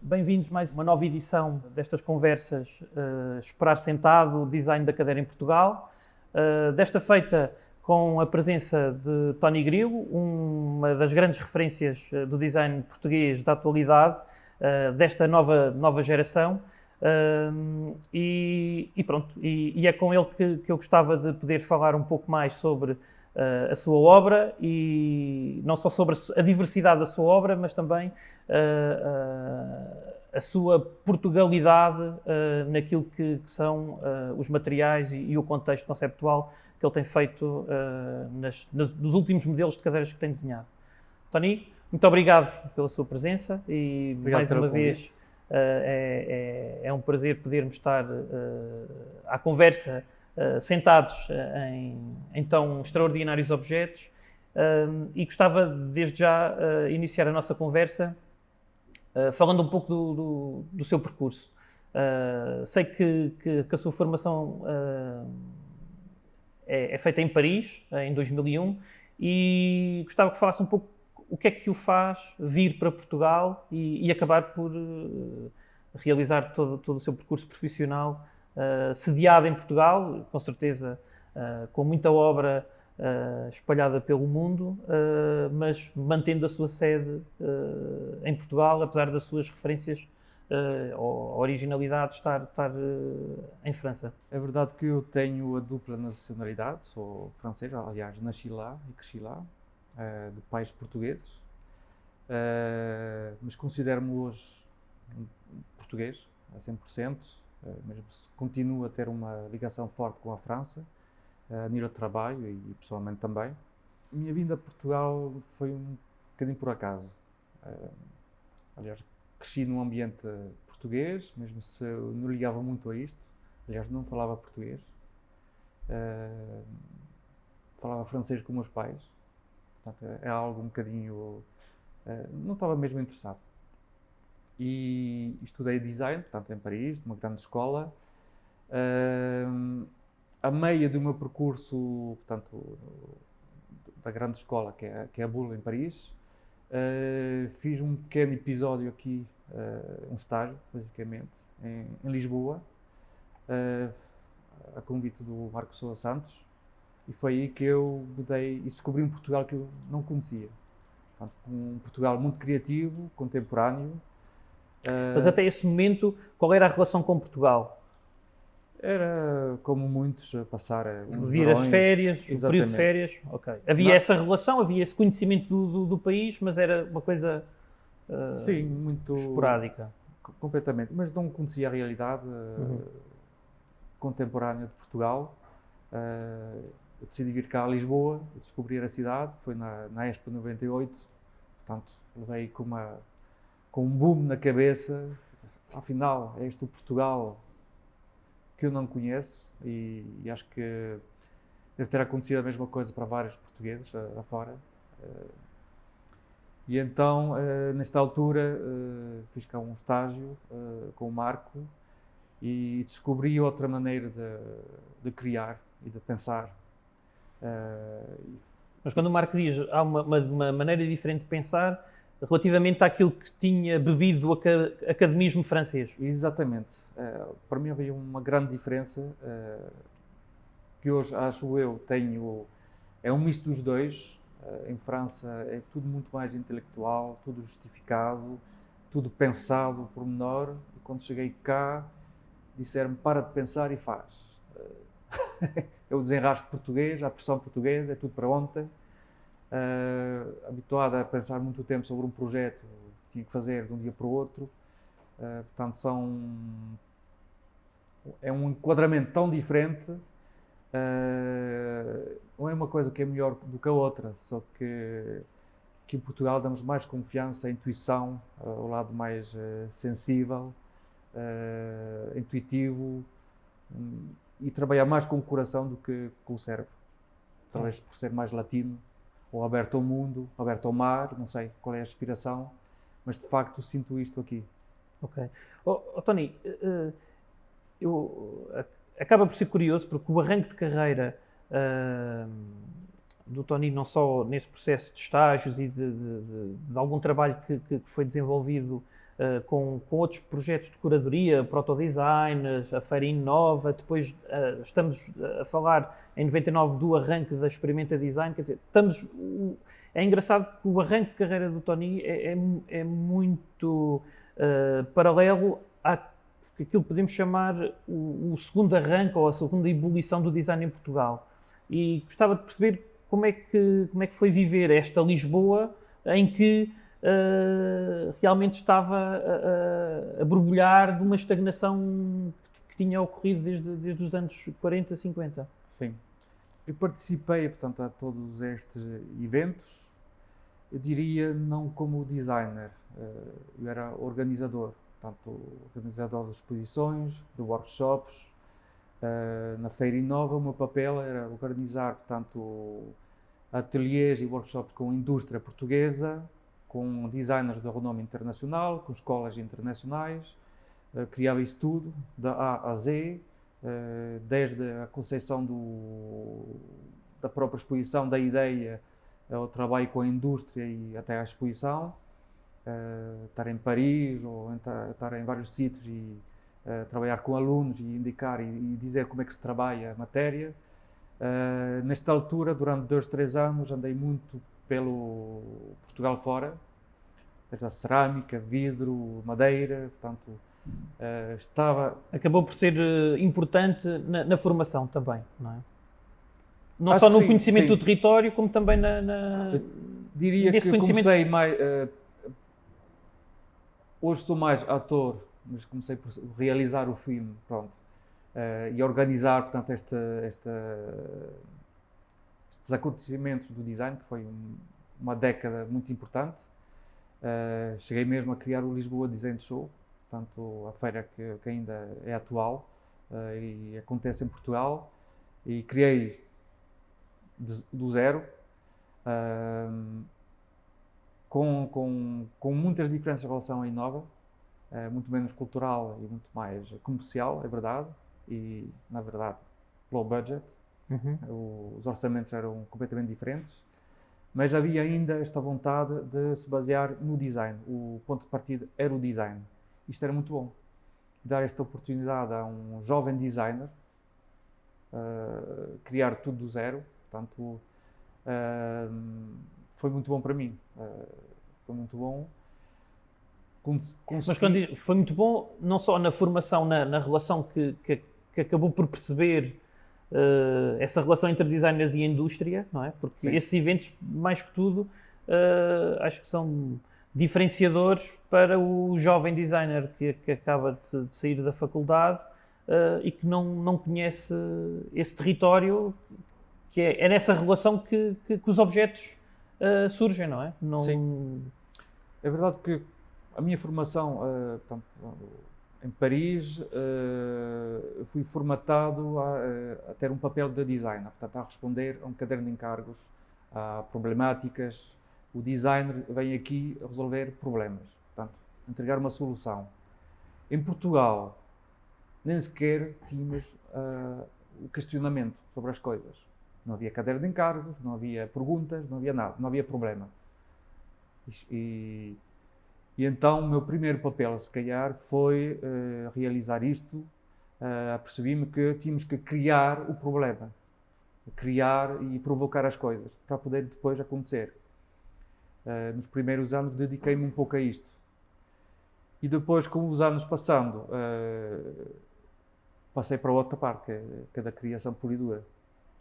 Bem-vindos a mais uma nova edição destas conversas Esperar Sentado, Design da Cadeira em Portugal. Desta feita com a presença de Tony Grilo, uma das grandes referências do design português da atualidade, desta nova geração. E é com ele que eu gostava de poder falar um pouco mais sobre a sua obra e não só sobre a diversidade da sua obra, mas também a sua Portugalidade naquilo que são os materiais e o contexto conceptual que ele tem feito nos últimos modelos de cadeiras que tem desenhado. Tony, muito obrigado pela sua presença e obrigado mais uma vez é um prazer podermos estar à conversa sentados em tão extraordinários objetos e gostava desde já iniciar a nossa conversa falando um pouco do seu percurso. Sei que a sua formação é feita em Paris, em 2001, e gostava que falasse um pouco o que é que o faz vir para Portugal e acabar por realizar todo o seu percurso profissional sediado em Portugal, com certeza com muita obra espalhada pelo mundo, mas mantendo a sua sede em Portugal, apesar das suas referências ou originalidade de estar em França. É verdade que eu tenho a dupla nacionalidade, sou francês, aliás, nasci lá e cresci lá, de pais portugueses, mas considero-me hoje português, a 100%, mesmo se continuo a ter uma ligação forte com a França, a nível de trabalho e pessoalmente também. A minha vinda a Portugal foi um bocadinho por acaso. Aliás, cresci num ambiente português, mesmo se eu não ligava muito a isto. Aliás, não falava português. Falava francês com meus pais. Portanto, é algo um bocadinho... não estava mesmo interessado. E estudei design, portanto, em Paris, numa grande escola. A meio do meu percurso, portanto, da grande escola, que é a Bull, em Paris, fiz um pequeno episódio aqui, um estágio, basicamente, em Lisboa, a convite do Marco Sousa Santos, e foi aí que eu mudei e descobri um Portugal que eu não conhecia. Portanto, um Portugal muito criativo, contemporâneo. Mas até esse momento, qual era a relação com Portugal? Era, como muitos, passar uns vir verões, as férias, o período de férias. Okay. Havia essa relação, havia esse conhecimento do país, mas era uma coisa sim, muito esporádica. Completamente, mas não conhecia a realidade contemporânea de Portugal. Eu decidi vir cá a Lisboa, descobrir a cidade, foi na Expo 98, portanto, levei com um boom na cabeça. Afinal, é este o Portugal que eu não conheço e acho que deve ter acontecido a mesma coisa para vários portugueses lá fora. E então, nesta altura, fiz cá um estágio com o Marco e descobri outra maneira de criar e de pensar. Mas quando o Marco diz há uma maneira diferente de pensar, relativamente àquilo que tinha bebido do academismo francês. Exatamente. Para mim havia uma grande diferença, que hoje, acho eu, é um misto dos dois. Em França é tudo muito mais intelectual, tudo justificado, tudo pensado por menor. E quando cheguei cá, disseram-me para de pensar e faz. É o desenrasque português, a pressão portuguesa, é tudo para ontem. Habituado a pensar muito tempo sobre um projeto que tinha que fazer de um dia para o outro, portanto é um enquadramento tão diferente, não é uma coisa que é melhor do que a outra, só que em Portugal damos mais confiança à intuição, ao lado mais sensível, intuitivo, e trabalhar mais com o coração do que com o cérebro, talvez por ser mais latino, ou aberto ao mundo, aberto ao mar, não sei qual é a inspiração, mas de facto sinto isto aqui. Ok. Tony, acaba por ser curioso porque o arranque de carreira do Tony, não só nesse processo de estágios e de algum trabalho que foi desenvolvido com outros projetos de curadoria, protodesign, a Feira Inova, depois estamos a falar em 99 do arranque da Experimenta Design, quer dizer, é engraçado que o arranque de carreira do Tony é muito paralelo àquilo que podemos chamar o segundo arranque ou a segunda ebulição do design em Portugal. E gostava de perceber como é que foi viver esta Lisboa em que realmente estava a borbulhar de uma estagnação que tinha ocorrido desde os anos 40, 50. Sim. Eu participei, portanto, a todos estes eventos, eu diria não como designer, eu era organizador, portanto, organizador de exposições, de workshops. Na Feira Inova o meu papel era organizar, portanto, ateliês e workshops com a indústria portuguesa, com designers de renome internacional, com escolas internacionais, criava isso tudo, da A a Z, desde a concepção da própria exposição, da ideia, ao trabalho com a indústria e até à exposição, estar em Paris ou estar em vários sítios e trabalhar com alunos e indicar e dizer como é que se trabalha a matéria. Nesta altura, durante 2, 3 anos, andei muito pelo Portugal fora, desde a cerâmica, vidro, madeira, portanto, Acabou por ser importante na formação também, não é? Não Acho só no sim, conhecimento sim. do território, como também diria nesse que conhecimento. comecei mais... hoje sou mais ator, mas comecei por realizar o filme, pronto. E organizar, portanto, estes acontecimentos do design, que foi uma década muito importante. Cheguei mesmo a criar o Lisboa Design Show, portanto, a feira que ainda é atual e acontece em Portugal. E criei do zero, com muitas diferenças em relação à Inova, muito menos cultural e muito mais comercial, é verdade, e, na verdade, low budget. Os orçamentos eram completamente diferentes, mas havia ainda esta vontade de se basear no design. O ponto de partida era o design. Isto era muito bom. Dar esta oportunidade a um jovem designer, criar tudo do zero, portanto, foi muito bom para mim. Foi muito bom. Mas quando foi muito bom, não só na formação, na relação que acabou por perceber essa relação entre designers e indústria, não é? Porque Sim. esses eventos, mais que tudo, acho que são diferenciadores para o jovem designer que acaba de sair da faculdade e que não conhece esse território, que é nessa relação que os objetos surgem, não é? Sim. É verdade que a minha formação, portanto, em Paris, fui formatado a ter um papel de designer, portanto, a responder a um caderno de encargos, a problemáticas. O designer vem aqui resolver problemas, portanto, entregar uma solução. Em Portugal, nem sequer tínhamos o questionamento sobre as coisas. Não havia caderno de encargos, não havia perguntas, não havia nada, não havia problema. E então o meu primeiro papel, se calhar, foi realizar isto. Percebi-me que tínhamos que criar o problema, criar e provocar as coisas, para poder depois acontecer. Nos primeiros anos dediquei-me um pouco a isto. E depois, com os anos passando, passei para outra parte, que é da criação pura e dura.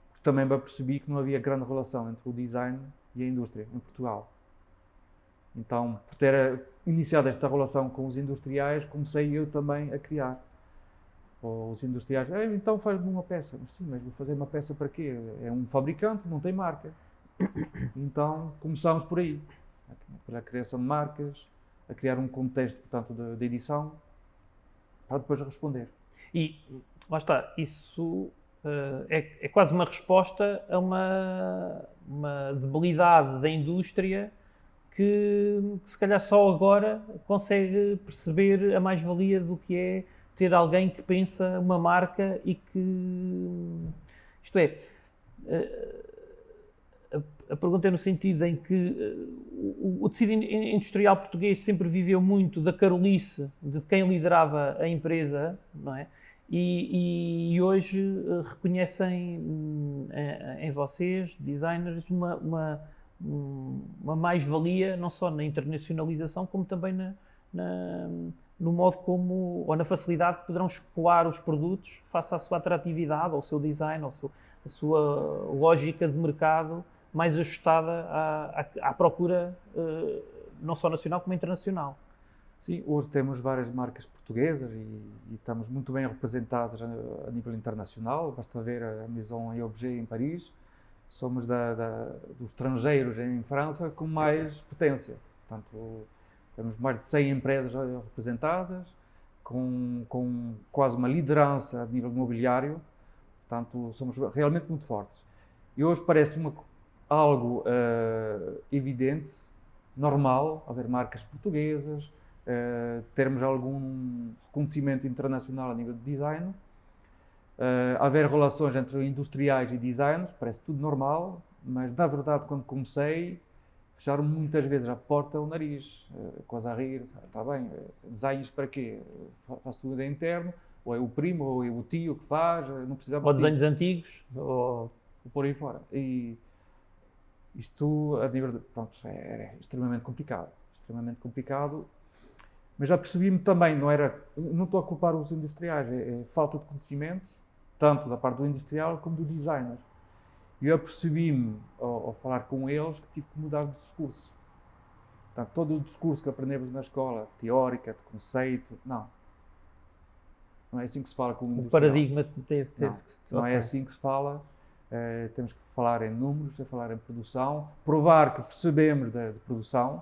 Porque também me apercebi que não havia grande relação entre o design e a indústria em Portugal. Então, por ter iniciado esta relação com os industriais, comecei eu também a criar. Os industriais, então faz-me uma peça. Sim, mas vou fazer uma peça para quê? É um fabricante, não tem marca. Então, começámos por aí, pela criação de marcas, a criar um contexto, portanto, de edição, para depois responder. E, lá está, isso é quase uma resposta a uma debilidade da indústria que se calhar só agora consegue perceber a mais-valia do que é ter alguém que pensa uma marca e que, isto é, A pergunta é no sentido em que o tecido industrial português sempre viveu muito da carolice de quem liderava a empresa, não é? E hoje reconhecem em vocês, designers, uma mais-valia, não só na internacionalização, como também no modo como, ou na facilidade que poderão escoar os produtos face à sua atratividade, ao seu design, à sua lógica de mercado mais ajustada à procura não só nacional como internacional. Sim, hoje temos várias marcas portuguesas e estamos muito bem representados a nível internacional. Basta ver a Maison et Objet em Paris. Somos dos estrangeiros em França com mais potência. Portanto, temos mais de 100 empresas representadas, com quase uma liderança a nível imobiliário. Portanto, somos realmente muito fortes. E hoje parece algo evidente, normal, haver marcas portuguesas, termos algum reconhecimento internacional a nível de design, haver relações entre industriais e designers, parece tudo normal, mas na verdade quando comecei fecharam muitas vezes a porta ao nariz, quase a rir, está bem, desenhos para quê? Faço tudo em interno, ou é o primo, ou é o tio que faz, não precisamos... Ou desenhos antigos, ou por aí fora. E isto, a nível de... Pronto, é extremamente complicado, mas já percebi-me também, não estou a culpar os industriais, é falta de conhecimento, tanto da parte do industrial como do designer. E eu percebi-me, ao falar com eles, que tive que mudar de discurso. Portanto, todo o discurso que aprendemos na escola, teórica, de conceito, não é assim que se fala com o industrial. O paradigma teve que se... Não é assim que se fala. Temos que falar em números, falar em produção, provar que percebemos de produção.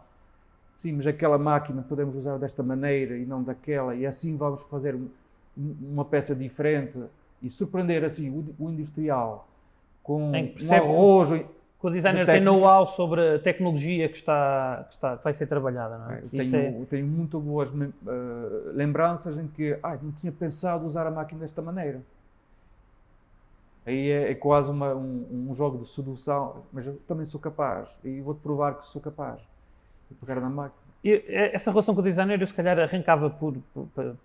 Sim, mas aquela máquina podemos usar desta maneira e não daquela, e assim vamos fazer uma peça diferente e surpreender assim o industrial com um arrojo. Que o designer tem know-how sobre a tecnologia que vai ser trabalhada, não é? Tenho muito boas lembranças em que não tinha pensado usar a máquina desta maneira. Aí é quase um jogo de sedução, mas eu também sou capaz e vou-te provar que sou capaz. Pegar na máquina. Essa relação com o designer, eu se calhar arrancava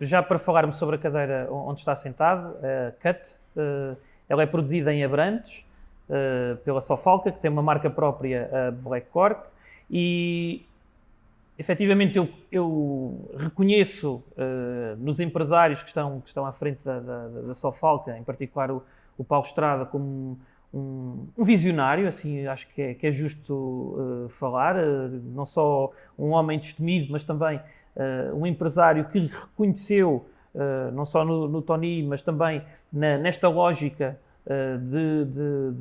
já para falarmos sobre a cadeira onde está sentado, a Cut. Ela é produzida em Abrantes, pela Sofalca, que tem uma marca própria, a Black Cork, e efetivamente eu reconheço nos empresários que estão à frente da Sofalca, em particular o Paulo Estrada, como um visionário, assim, acho que é justo falar, não só um homem destemido, mas também um empresário que reconheceu, não só no Tony, mas também nesta lógica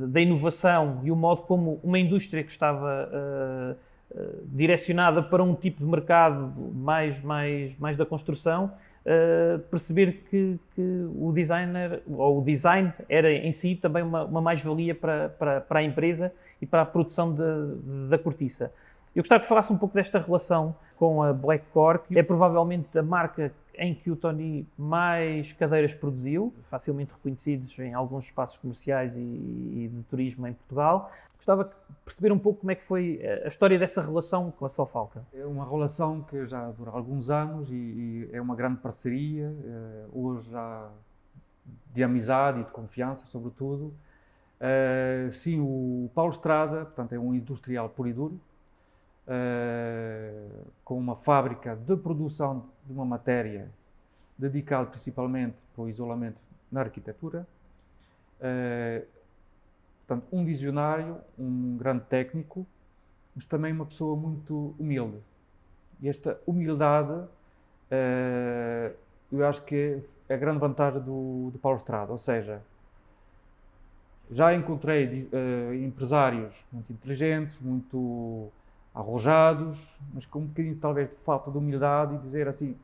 da inovação e o modo como uma indústria que estava direcionada para um tipo de mercado mais da construção, perceber que o designer, ou o design, era em si também uma mais-valia para a empresa e para a produção da cortiça. Eu gostava que falasse um pouco desta relação com a Black Cork. É provavelmente a marca em que o Tony mais cadeiras produziu, facilmente reconhecidos em alguns espaços comerciais e de turismo em Portugal. Gostava de perceber um pouco como é que foi a história dessa relação com a Sofalca. É uma relação que já dura alguns anos e é uma grande parceria, hoje já de amizade e de confiança, sobretudo. Sim, o Paulo Estrada, portanto, é um industrial puro e duro, com uma fábrica de produção de uma matéria dedicada principalmente para o isolamento na arquitetura. Portanto, um visionário, um grande técnico, mas também uma pessoa muito humilde. E esta humildade, eu acho que é a grande vantagem do Paulo Estrada, ou seja, já encontrei empresários muito inteligentes, muito arrojados, mas com um bocadinho talvez de falta de humildade e dizer assim,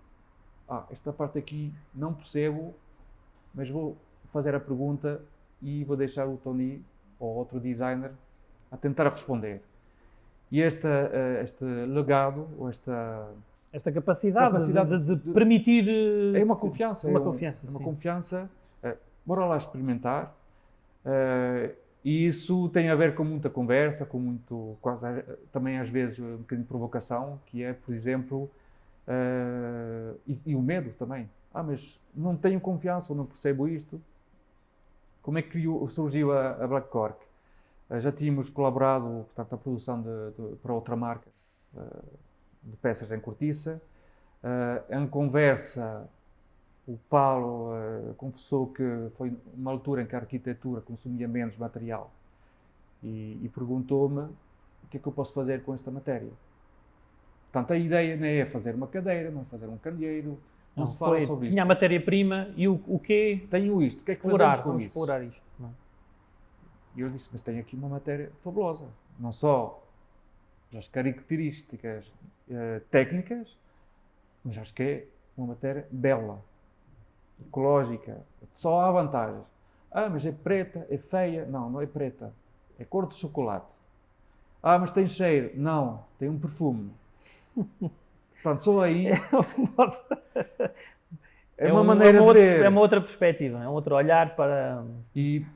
esta parte aqui não percebo, mas vou fazer a pergunta e vou deixar o Tony ou outro designer a tentar responder. E este legado, ou esta capacidade de permitir... É uma confiança. Uma confiança, bora lá experimentar. E isso tem a ver com muita conversa, com muito, quase, também às vezes um bocadinho de provocação, que é, por exemplo, e o medo também. Mas não tenho confiança ou não percebo isto. Como é que surgiu a Black Cork? Já tínhamos colaborado, portanto, na produção para outra marca de peças em cortiça. Em conversa, o Paulo confessou que foi uma altura em que a arquitetura consumia menos material e perguntou-me o que é que eu posso fazer com esta matéria. Portanto, a ideia não é fazer uma cadeira, não é fazer um candeeiro, não se fala sobre isto. Tinha a matéria-prima e o quê? Tenho isto, o que é que Explorar, fazemos com vamos isso? explorar isto. Não é? E eu disse, mas tenho aqui uma matéria fabulosa, não só pelas características técnicas, mas acho que é uma matéria bela, ecológica, só há vantagens. Mas é preta, é feia. Não, não é preta, é cor de chocolate. Mas tem cheiro. Não, tem um perfume. Portanto, só aí é uma maneira de ver. É uma outra perspectiva, é um outro olhar para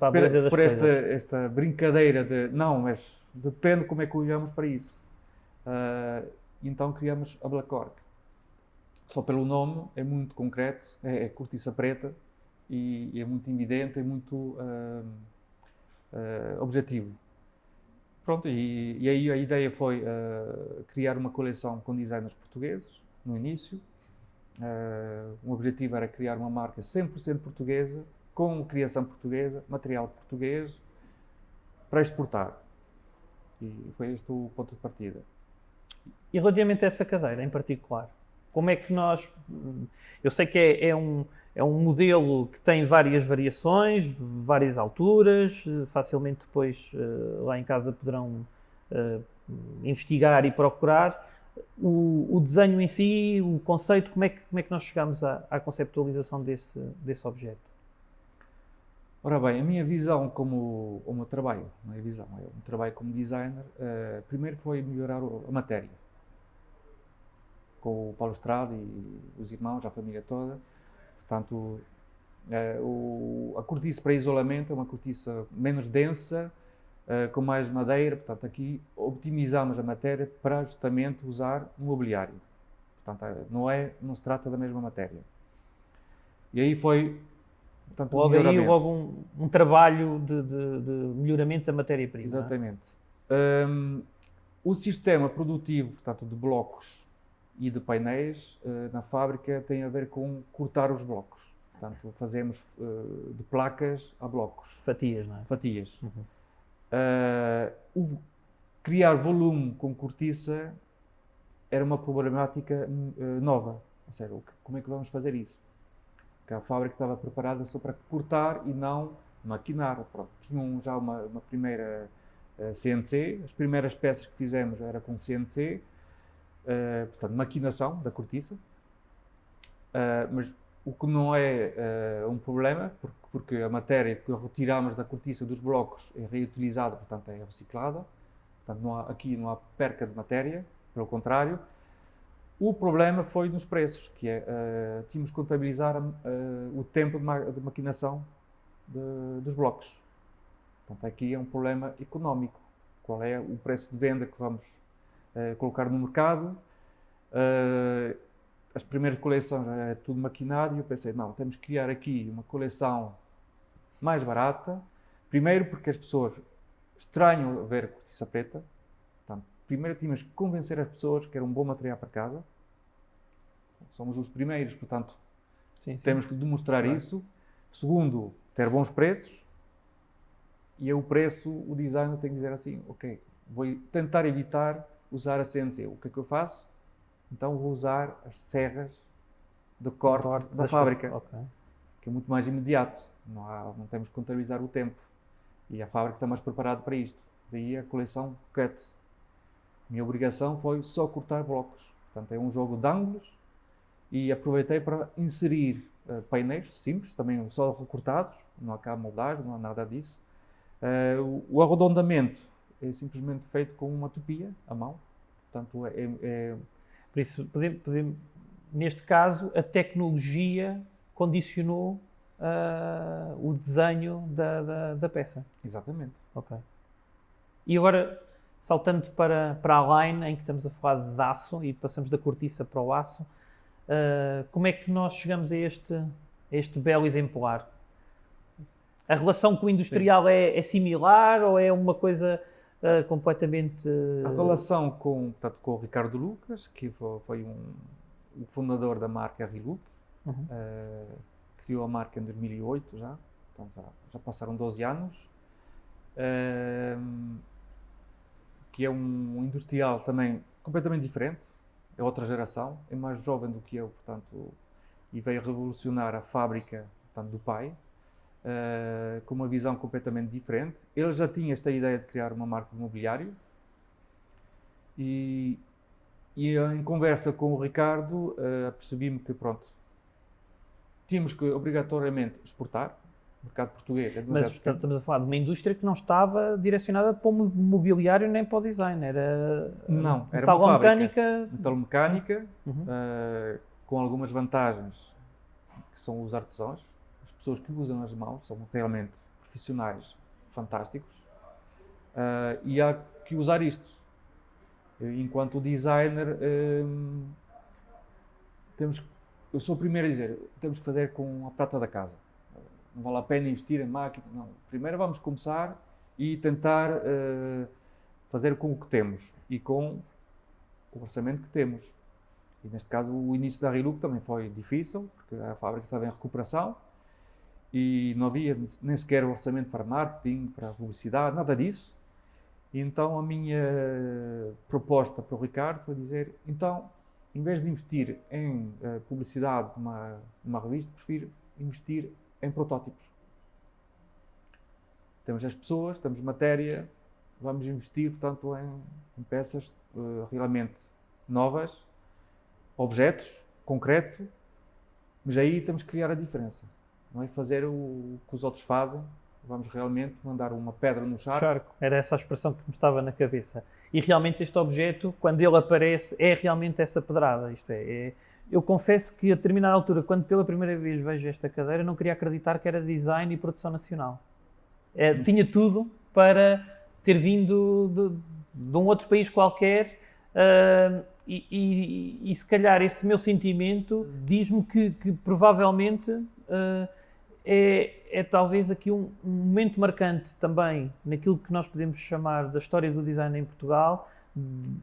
a beleza das coisas. Por esta brincadeira de, não, mas depende como é que olhamos para isso. Então criamos a Black Cork. Só pelo nome é muito concreto, é cortiça preta e é muito evidente, é muito objetivo. Pronto, e aí a ideia foi criar uma coleção com designers portugueses, no início. O objetivo era criar uma marca 100% portuguesa, com criação portuguesa, material português, para exportar. E foi este o ponto de partida. E relativamente a essa cadeira em particular, como é que nós... Eu sei que é um modelo que tem várias variações, várias alturas, facilmente depois lá em casa poderão investigar e procurar. O desenho em si, o conceito, como é que nós chegamos à conceptualização desse objeto? Ora bem, a minha visão como o meu trabalho, não é visão, é um trabalho como designer, primeiro foi melhorar a matéria. Com o Paulo Estrada e os irmãos, a família toda. Portanto, a cortiça para isolamento é uma cortiça menos densa, com mais madeira. Portanto, aqui optimizamos a matéria para justamente usar no mobiliário. Portanto, não se trata da mesma matéria. E aí foi, portanto, logo um trabalho de melhoramento da matéria-prima. Exatamente. O sistema produtivo, portanto, de blocos e de painéis na fábrica tem a ver com cortar os blocos. Portanto, fazemos de placas a blocos. Fatias, não é? Fatias. Criar volume com cortiça era uma problemática nova. Ou seja, como é que vamos fazer isso? Porque a fábrica estava preparada só para cortar e não maquinar. Pronto, tinham já uma primeira CNC. As primeiras peças que fizemos era com CNC. Portanto, maquinação da cortiça, mas o que não é um problema, porque a matéria que retiramos da cortiça dos blocos é reutilizada, portanto é reciclada, portanto aqui não há perca de matéria, pelo contrário. O problema foi nos preços, que tínhamos que contabilizar o tempo de maquinação dos blocos. Portanto, aqui é um problema económico. Qual é o preço de venda que vamos colocar no mercado? As primeiras coleções era tudo maquinado e eu pensei, não, temos que criar aqui uma coleção mais barata. Primeiro porque as pessoas estranham ver cortiça preta. Portanto, primeiro tínhamos que convencer as pessoas que era um bom material para casa. Somos os primeiros, portanto, sim. Temos que demonstrar isso. Segundo, ter bons preços. E o preço, o designer tem que dizer assim, ok, vou tentar evitar usar a CNC. O que é que eu faço? Então vou usar as serras de corte da fábrica, que é muito mais imediato. Não temos que contabilizar o tempo. E a fábrica está mais preparada para isto. Daí a coleção cut. A minha obrigação foi só cortar blocos. Portanto, é um jogo de ângulos e aproveitei para inserir painéis simples, também só recortados. Não há cá moldagem, não há nada disso. O arredondamento é simplesmente feito com uma tupia à mão. Portanto, Por isso, neste caso, a tecnologia condicionou o desenho da peça. Exatamente. Ok. E agora, saltando para a line, em que estamos a falar de aço e passamos da cortiça para o aço, como é que nós chegamos a este belo exemplar? A relação com o industrial é similar ou é uma coisa completamente... A relação portanto, com o Ricardo Lucas, que foi o fundador da marca Riluk, criou a marca em 2008 já, então já passaram 12 anos, que é um industrial também completamente diferente, é outra geração, é mais jovem do que eu, portanto, e veio revolucionar a fábrica, portanto, do pai, com uma visão completamente diferente. Ele já tinha esta ideia de criar uma marca de mobiliário e em conversa com o Ricardo percebi-me que, pronto, tínhamos que obrigatoriamente exportar. O mercado português é demasiado pequeno. Estamos a falar de uma indústria que não estava direcionada para o mobiliário nem para o design, era uma fábrica metalomecânica, com algumas vantagens, que são os artesãos, as pessoas que usam as mãos, são realmente profissionais fantásticos, e há que usar isto. Enquanto designer, eu sou o primeiro a dizer, temos que fazer com a prata da casa. Não vale a pena investir em máquina, não. Primeiro vamos começar e tentar fazer com o que temos e com o orçamento que temos. E neste caso o início da Riluk também foi difícil, porque a fábrica estava em recuperação e não havia nem sequer orçamento para marketing, para publicidade, nada disso. E então a minha proposta para o Ricardo foi dizer, então, em vez de investir em publicidade numa revista, prefiro investir em protótipos. Temos as pessoas, temos matéria, vamos investir, portanto, em peças realmente novas, objetos, concreto, mas aí temos que criar a diferença. Não é fazer o que os outros fazem, vamos realmente mandar uma pedra no charco. Era essa a expressão que me estava na cabeça. E realmente este objeto, quando ele aparece, é realmente essa pedrada. Isto eu confesso que a determinada altura, quando pela primeira vez vejo esta cadeira, não queria acreditar que era design e produção nacional. Tinha tudo para ter vindo de um outro país qualquer e se calhar esse meu sentimento diz-me que provavelmente é talvez aqui um momento marcante também naquilo que nós podemos chamar da história do design em Portugal,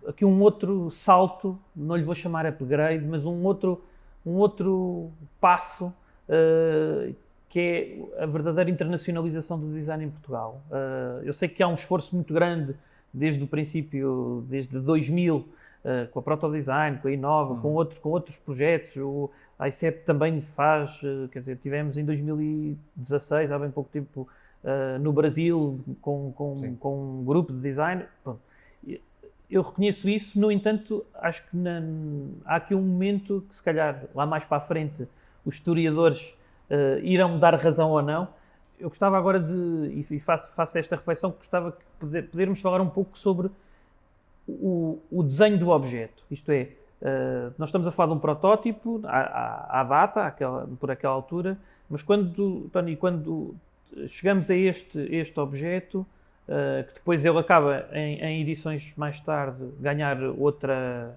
aqui um outro salto, não lhe vou chamar upgrade, mas um outro passo que é a verdadeira internacionalização do design em Portugal. Eu sei que há um esforço muito grande desde o princípio, desde 2000, com a Protodesign, com a Inova, com outros projetos. A ICEP também faz, quer dizer, tivemos em 2016, há bem pouco tempo, no Brasil, com um grupo de design. Pronto. Eu reconheço isso, no entanto, acho que há aqui um momento que, se calhar, lá mais para a frente, os historiadores irão dar razão ou não. Eu gostava agora e faço esta reflexão, que gostava de podermos falar um pouco sobre o desenho do objeto. Isto é, nós estamos a falar de um protótipo, à data, por aquela altura, mas quando chegamos a este objeto, que depois ele acaba em edições mais tarde ganhar outra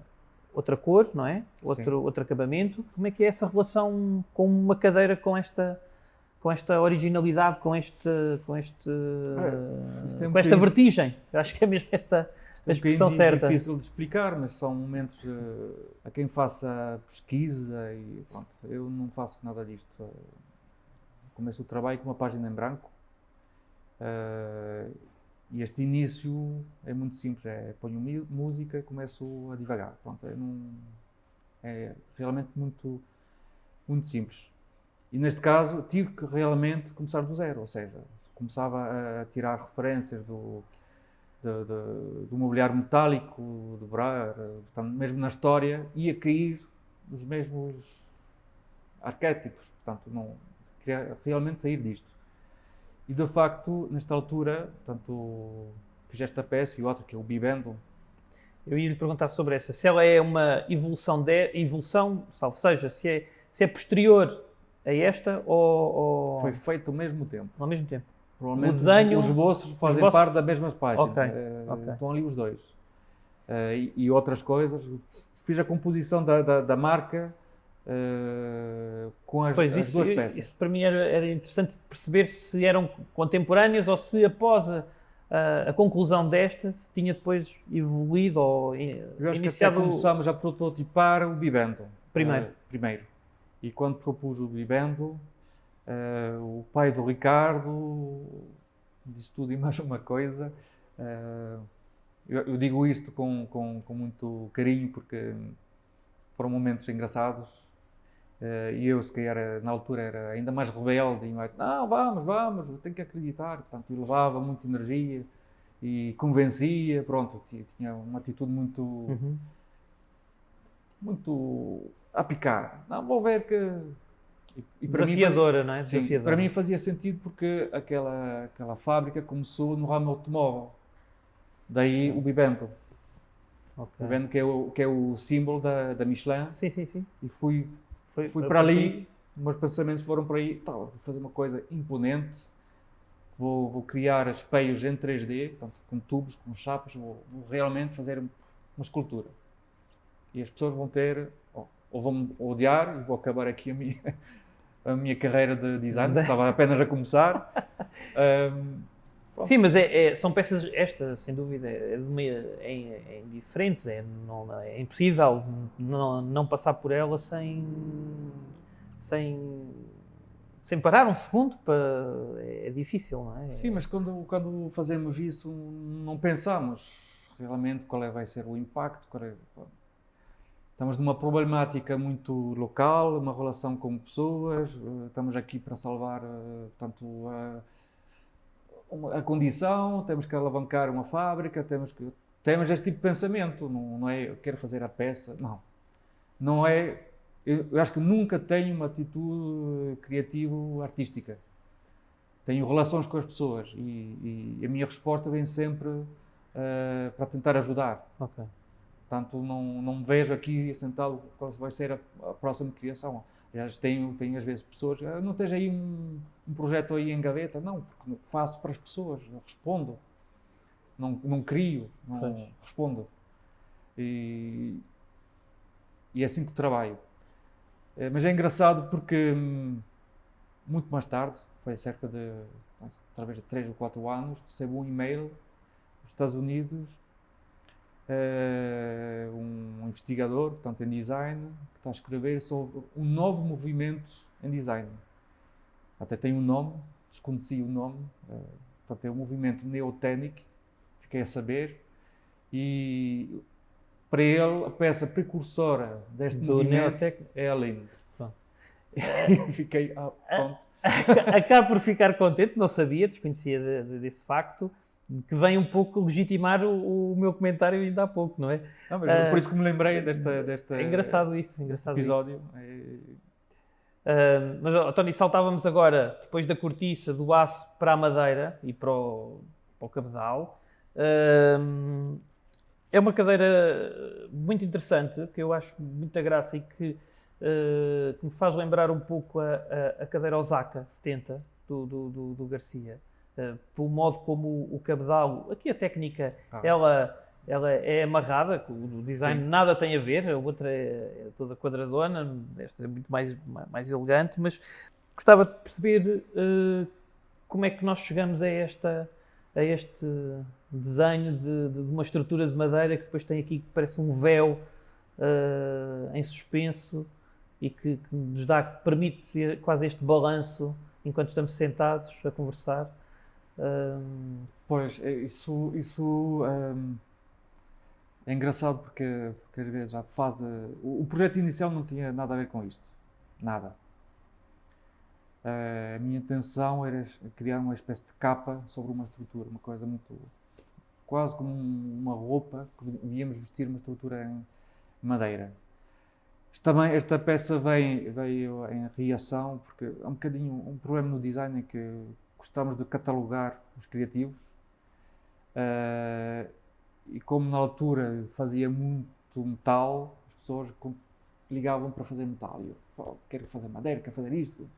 cor, não é? Outro acabamento. Como é que é essa relação com uma cadeira com esta originalidade, com esta vertigem? Eu acho que é mesmo esta a expressão certa. É difícil de explicar, mas são momentos a quem faça pesquisa e pronto, eu não faço nada disto. Começo o trabalho com uma página em branco. E este início é muito simples, ponho música e começo a divagar. Pronto, é realmente muito, muito simples. E neste caso tive que realmente começar do zero, ou seja, começava a tirar referências do mobiliário metálico, do Brar, portanto, mesmo na história, ia cair nos mesmos arquétipos, portanto, não queria realmente sair disto. E de facto, nesta altura, portanto, fiz esta peça e outra que é o Bibendum. Eu ia lhe perguntar sobre essa, se ela é uma evolução, salvo seja, se é posterior a esta ou Foi feito ao mesmo tempo. ao mesmo tempo? Provavelmente O desenho, os esboços fazem esboços- parte da mesma página. Ok, ok. Estão ali os dois. E outras coisas. Fiz a composição da marca com as duas peças. Isso para mim era interessante perceber se eram contemporâneas ou se após a conclusão desta se tinha depois evoluído ou Eu acho iniciado que até começámos a prototipar o Bibendo. Primeiro. Primeiro. E quando propus o Bibendo, o pai do Ricardo disse tudo e mais uma coisa. Eu digo isto com muito carinho porque foram momentos engraçados. E eu, se calhar, na altura era ainda mais rebelde e mais, não, vamos, eu tenho que acreditar. Portanto, eu levava muita energia e convencia, pronto, tinha uma atitude muito a picar. Não, vou ver que... E para desafiadora, não é? Sim, Desafiadora. para mim fazia sentido porque aquela fábrica começou no ramo automóvel. Daí o Bibendo. Ok. O Bibendo que é o símbolo da Michelin. Sim. E fui para ali, meus pensamentos foram para aí, vou fazer uma coisa imponente, vou criar espelhos em 3D, portanto, com tubos, com chapas, vou realmente fazer uma escultura. E as pessoas vão ter, ou vão me odiar, e vou acabar aqui a minha carreira de design, que estava apenas a começar. Sim, mas são peças, esta, sem dúvida, é indiferente, é impossível não passar por ela sem parar um segundo, é difícil, não é? Sim, mas quando fazemos isso, não pensamos realmente qual vai ser o impacto. Estamos numa problemática muito local, uma relação com pessoas, estamos aqui para salvar, portanto, a condição, temos que alavancar uma fábrica, temos este tipo de pensamento, não é eu quero fazer a peça, não é, eu acho que nunca tenho uma atitude criativo-artística, tenho relações com as pessoas e a minha resposta vem sempre para tentar ajudar. Ok. Portanto, não me vejo aqui sentado qual vai ser a próxima criação. Aliás, tenho às vezes pessoas, não tens aí um projeto aí em gaveta? Não, porque faço para as pessoas, eu respondo, não crio, respondo. E é assim que trabalho. Mas é engraçado porque muito mais tarde, foi cerca de talvez de 3 ou 4 anos, recebo um e-mail dos Estados Unidos, um investigador, portanto em design, que está a escrever sobre um novo movimento em design. Até tem um nome, desconheci o nome, portanto é o movimento Neotenic, fiquei a saber, e para ele a peça precursora deste movimento é a Lind. E fiquei, pronto. Acabo por ficar contente, não sabia, desconhecia desse facto, que vem um pouco legitimar o meu comentário ainda há pouco, não é? Não, mas por isso que me lembrei deste é engraçado isso, episódio. Mas, Tony, saltávamos agora, depois da cortiça, do aço para a madeira e para o cabedal. É uma cadeira muito interessante, que eu acho muita graça e que me faz lembrar um pouco a cadeira Osaka 70 do Garcia. Pelo modo como o cabedal, aqui a técnica, ela é amarrada, o design Sim. Nada tem a ver, a outra é toda quadradona, esta é muito mais elegante, mas gostava de perceber como é que nós chegamos a este desenho de uma estrutura de madeira que depois tem aqui que parece um véu em suspenso e que nos permite quase este balanço enquanto estamos sentados a conversar. Pois, isso é engraçado porque às vezes a fase o projeto inicial não tinha nada a ver com isto, nada. A minha intenção era criar uma espécie de capa sobre uma estrutura, uma coisa muito, quase como uma roupa que devíamos vestir uma estrutura em madeira. Esta peça veio em reação porque há um bocadinho um problema no design é que gostamos de catalogar os criativos e como na altura fazia muito metal, as pessoas ligavam para fazer metal. E eu, pô, quero fazer madeira, quero fazer isto.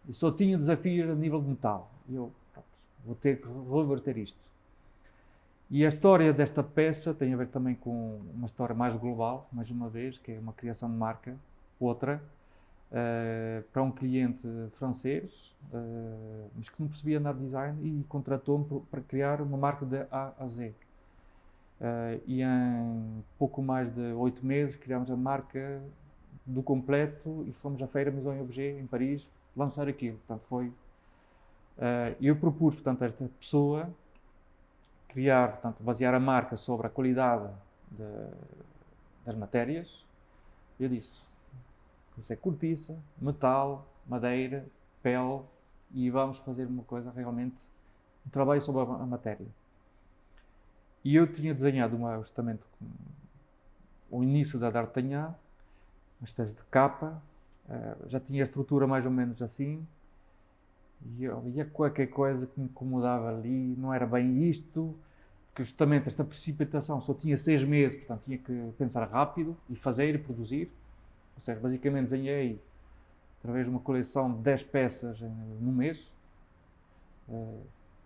E só tinha desafios a nível de metal. E eu, pronto, vou ter que reverter isto. E a história desta peça tem a ver também com uma história mais global, mais uma vez, que é uma criação de marca, outra, para um cliente francês, mas que não percebia nada de design e contratou-me para criar uma marca de A a Z. E em pouco mais de 8 meses criámos a marca do completo e fomos à feira Maison & Objet em Paris lançar aquilo. Portanto, eu propus, portanto, a esta pessoa criar, portanto, basear a marca sobre a qualidade das matérias. Eu disse, isso é cortiça, metal, madeira, pele, e vamos fazer uma coisa realmente, um trabalho sobre a matéria. E eu tinha desenhado justamente o início da D'Artagnan, uma espécie de capa, já tinha a estrutura mais ou menos assim, e havia qualquer coisa que me incomodava ali, não era bem isto, que justamente esta precipitação só tinha 6 meses, portanto tinha que pensar rápido e fazer e produzir. Ou seja, basicamente desenhei através de uma coleção de 10 peças num mês,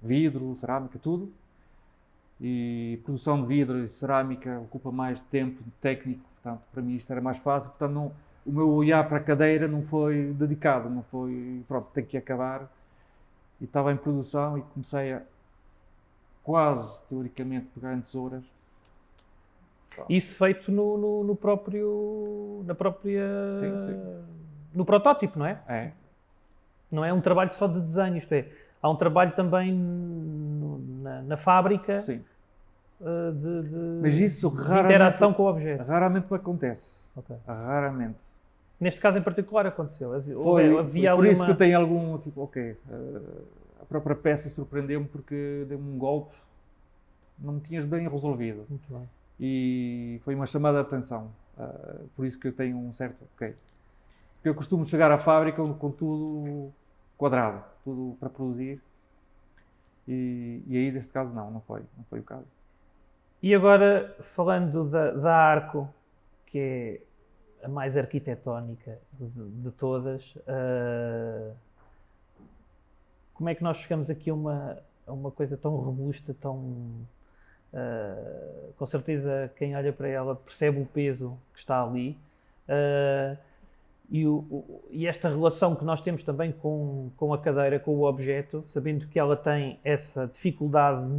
vidro, cerâmica, tudo. E produção de vidro e cerâmica ocupa mais tempo técnico, portanto para mim isto era mais fácil, portanto não, o meu olhar para a cadeira não foi dedicado, não foi, pronto, tem que acabar. E estava em produção e comecei a quase, teoricamente, pegar em tesouras. Isso feito no próprio, na própria, Sim. no protótipo, não é? É. Não é um trabalho só de desenho, isto é, há um trabalho também na fábrica. Sim. Mas isso de interação com o objeto. Raramente me acontece. Okay. Raramente. Neste caso em particular aconteceu. Havia por isso que eu tenho algum tipo, a própria peça surpreendeu-me porque deu-me um golpe, não me tinhas bem resolvido. Muito bem. E foi uma chamada de atenção. Por isso que eu tenho um certo, porque eu costumo chegar à fábrica com tudo quadrado, tudo para produzir. E aí, neste caso, não foi o caso. E agora, falando da Arco, que é a mais arquitetónica de todas, como é que nós chegamos aqui a uma coisa tão robusta, com certeza quem olha para ela percebe o peso que está ali, e esta relação que nós temos também com a cadeira, com o objeto, sabendo que ela tem essa dificuldade de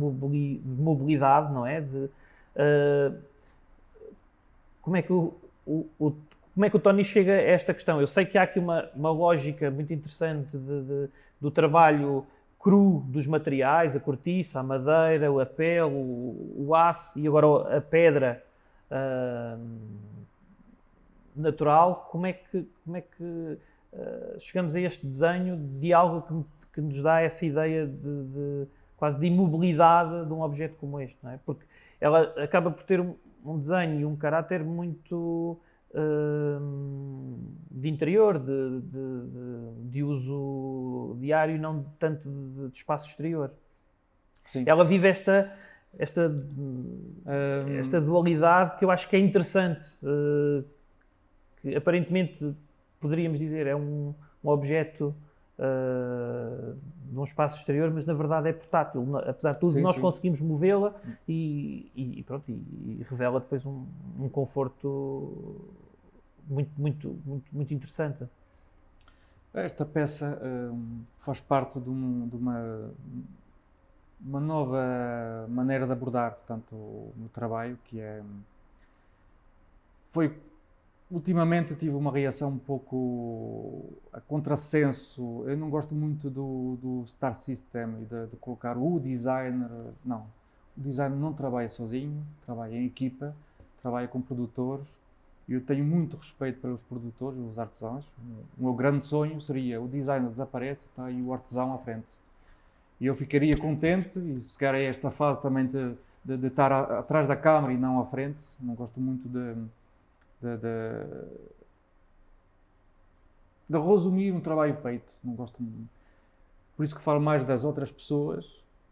mobilidade, não é? Como é que o Tony chega a esta questão? Eu sei que há aqui uma lógica muito interessante do trabalho cru dos materiais, a cortiça, a madeira, a pele, o aço e agora a pedra natural. Como é que chegamos a este desenho de algo que nos dá essa ideia quase de imobilidade de um objeto como este, não é? Porque ela acaba por ter um desenho e um caráter muito de interior, de uso diário e não tanto de espaço exterior. Sim. Ela vive esta dualidade que eu acho que é interessante, que aparentemente poderíamos dizer é um objeto de um espaço exterior, mas na verdade é portátil. Apesar de tudo, nós conseguimos movê-la e pronto, e revela depois um conforto muito interessante. Esta peça faz parte de uma nova maneira de abordar, portanto, o trabalho, que ultimamente tive uma reação um pouco a contrassenso. Eu não gosto muito do Star System e de colocar o designer. Não, o designer não trabalha sozinho, trabalha em equipa, trabalha com produtores. Eu tenho muito respeito pelos produtores, os artesãos. O meu grande sonho seria o designer desaparece, tá, e o artesão à frente. E eu ficaria contente, e se calhar é esta fase também de estar atrás da câmara e não à frente. Não gosto muito de resumir um trabalho feito. Não gosto muito. Por isso que falo mais das outras pessoas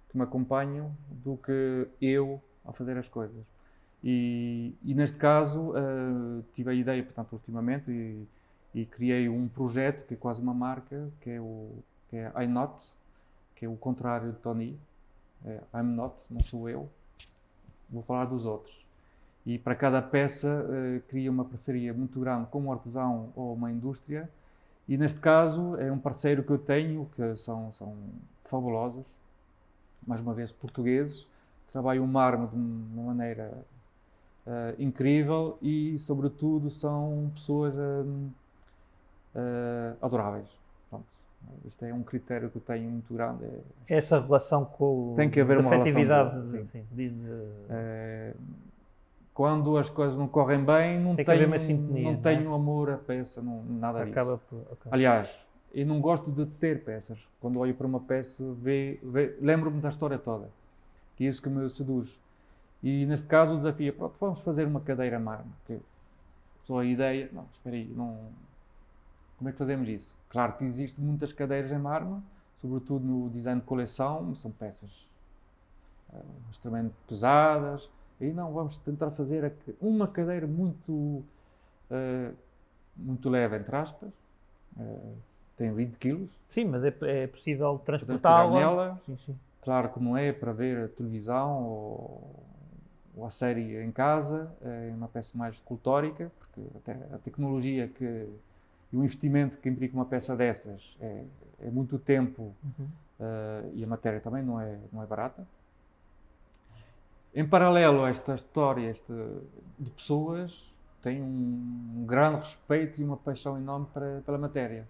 que me acompanham do que eu a fazer as coisas. E neste caso tive a ideia, portanto, ultimamente, e criei um projeto que é quase uma marca, que é I'm Not, que é o contrário de Tony. I'm not, não sou eu, vou falar dos outros. E para cada peça cria uma parceria muito grande com um artesão ou uma indústria. E neste caso é um parceiro que eu tenho, que são fabulosos, mais uma vez portugueses, trabalham o mármore de uma maneira incrível e, sobretudo, são pessoas adoráveis. Pronto. Isto é um critério que eu tenho muito grande. Essa relação com tem que haver de uma afetividade, relação sim. Quando as coisas não correm bem, não Tem que haver uma sintonia, não tenho amor à peça, nada disso. Okay. Aliás, eu não gosto de ter peças. Quando olho para uma peça, lembro-me da história toda. Que é isso que me seduz. E neste caso o desafio é, pronto, vamos fazer uma cadeira mármore. Só a ideia, não, espera aí, como é que fazemos isso? Claro que existem muitas cadeiras em mármore, sobretudo no design de coleção, são peças extremamente pesadas. E não, vamos tentar fazer uma cadeira muito leve, entre aspas, tem 20 kg. Sim, mas é possível transportá-la. Sim. Claro que não é para ver a televisão ou a série em casa, é uma peça mais escultórica, porque até a tecnologia e o investimento que implica uma peça dessas é muito tempo e a matéria também não é barata. Em paralelo a esta história de pessoas, tenho um grande respeito e uma paixão enorme pela matéria.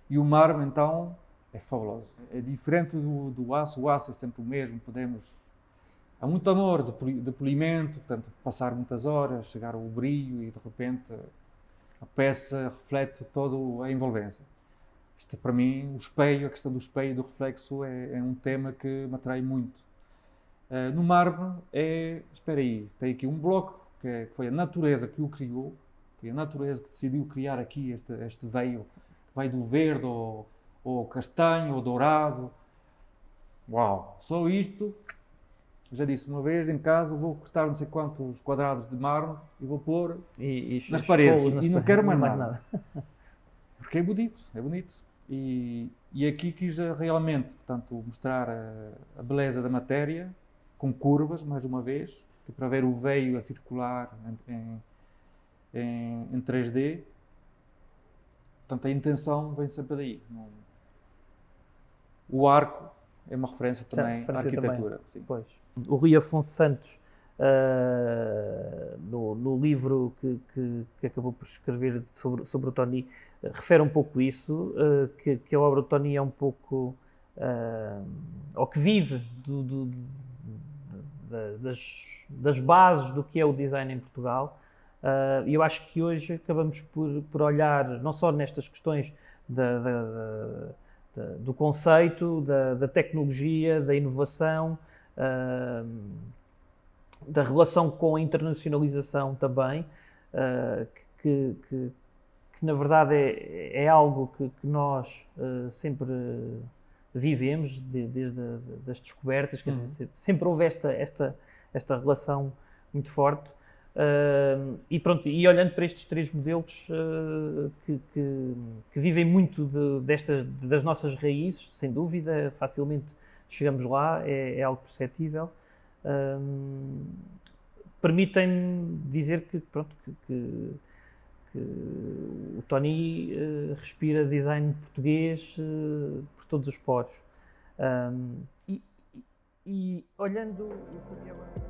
E o mármore, então, é fabuloso. É diferente do aço. O aço é sempre o mesmo. Há muito amor de polimento, portanto, passar muitas horas, chegar ao brilho e, de repente, a peça reflete toda a envolvência. Isto, para mim, a questão do espelho e do reflexo é um tema que me atrai muito. No mármore espera aí, tem aqui um bloco que foi a natureza que o criou, foi a natureza que decidiu criar aqui este veio, que vai do verde ou castanho ou dourado. Uau, só isto, já disse uma vez em casa, vou cortar não sei quantos quadrados de mármore e vou pôr nas paredes e não quero mais nada. Porque é bonito. E aqui quis realmente, portanto, mostrar a beleza da matéria, com curvas, mais uma vez, para ver o veio a circular em 3D. Portanto, a intenção vem sempre daí. O arco é uma referência também à arquitetura. Sim. Pois. O Rui Afonso Santos, no livro que acabou por escrever sobre o Tony, refere um pouco isso, que a obra do Tony é um pouco, ou que vive das bases do que é o design em Portugal. E eu acho que hoje acabamos por olhar não só nestas questões do conceito, da tecnologia, da inovação, da relação com a internacionalização também, que na verdade é algo que nós sempre vivemos desde as descobertas, quer dizer, sempre houve esta relação muito forte. E pronto, e olhando para estes três modelos que vivem muito das nossas raízes, sem dúvida, facilmente chegamos lá, é algo perceptível. Permitem-me dizer que o Tony respira design português por todos os poros. E olhando, eu fazia agora...